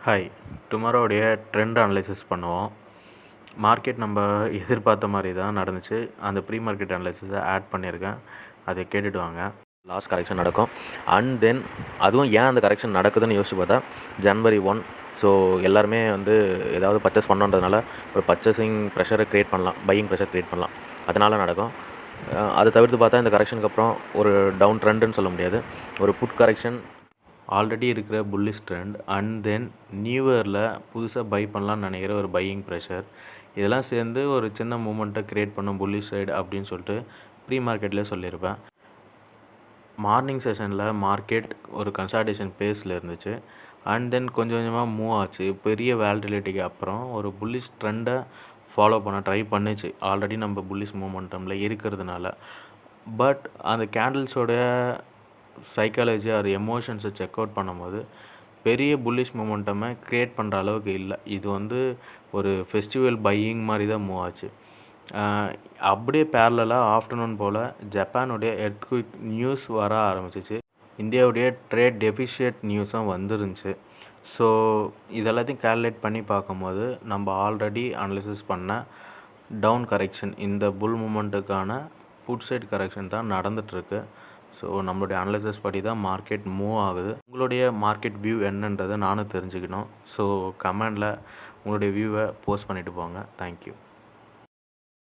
Hi, டுமாரோடைய trend analysis பண்ணுவோம். Market நம்ம எதிர்பார்த்த மாதிரி தான் நடந்துச்சு. அந்த ப்ரீ மார்க்கெட் அனலைசிஸை ஆட் பண்ணியிருக்கேன். அதை கேட்டுட்டு வாங்க. லாஸ்ட் கரெக்ஷன் நடக்கும். அண்ட் தென் அதுவும் ஏன் அந்த கரெக்ஷன் நடக்குதுன்னு யோசிச்சு பார்த்தா January 1. ஸோ எல்லாருமே ஏதாவது பர்ச்சேஸ் பண்ணோன்றதுனால ஒரு பர்ச்சேசிங் ப்ரெஷரை க்ரியேட் பண்ணலாம், பையிங் ப்ரெஷர் க்ரியேட் பண்ணலாம். அதனால் நடக்கும். அதை தவிர்த்து பார்த்தா இந்த கரெக்ஷனுக்கு அப்புறம் ஒரு டவுன் ட்ரெண்டுன்னு சொல்ல முடியாது. ஒரு புட் கரெக்ஷன், ஆல்ரெடி இருக்கிற bullish trend, and then new இயரில் புதுசாக பை பண்ணலான்னு நினைக்கிற ஒரு பையிங் ப்ரெஷர், இதெல்லாம் சேர்ந்து ஒரு சின்ன மூமெண்ட்டை க்ரியேட் பண்ணும் புல்லிஷ் சைடு அப்படின்னு சொல்லிட்டு ப்ரீ மார்க்கெட்லேயே சொல்லியிருப்பேன். மார்னிங் செஷனில் மார்க்கெட் ஒரு கன்சால்டேஷன் பேஸில் இருந்துச்சு. அண்ட் தென் கொஞ்சம் கொஞ்சமாக மூவ் ஆச்சு. பெரிய வேலிடிலிட்டிக்கு அப்புறம் ஒரு புல்லிஷ் ட்ரெண்டை ஃபாலோ பண்ண ட்ரை பண்ணுச்சு, ஆல்ரெடி நம்ம புல்லிஷ் மூமெண்டமில் இருக்கிறதுனால. பட் அந்த கேண்டில்ஸோட சைக்காலஜி ஆர் எமோஷன்ஸை செக் அவுட் பண்ணும்போது பெரிய புல்லிஷ் மூமெண்டமை க்ரியேட் பண்ணுற அளவுக்கு இல்லை. இது ஒரு ஃபெஸ்டிவல் பையிங் மாதிரி தான் மூவ் ஆச்சு. அப்படியே பேரலாக ஆஃப்டர்நூன் போல் ஜப்பானுடைய எர்த்குவிக் நியூஸ் வர ஆரம்பிச்சிச்சு. இந்தியாவுடைய ட்ரேட் டெஃபிஷியட் நியூஸும் வந்துருந்துச்சு. ஸோ இதெல்லாத்தையும் கேல்குலேட் பண்ணி பார்க்கும்போது நம்ம ஆல்ரெடி அனலிசிஸ் பண்ண டவுன் கரெக்ஷன், இந்த புல் மூமெண்ட்டுக்கான புட் சைட் கரெக்ஷன் தான் நடந்துகிட்ருக்கு. ஸோ நம்மளுடைய அனலிசிஸ் படி தான் மார்க்கெட் மூவ் ஆகுது. உங்களுடைய மார்க்கெட் வியூ என்னன்றதை நானும் தெரிஞ்சுக்கணும். ஸோ கமெண்டில் உங்களுடைய வியூவை போஸ்ட் பண்ணிவிட்டு போங்க. தேங்க்யூ.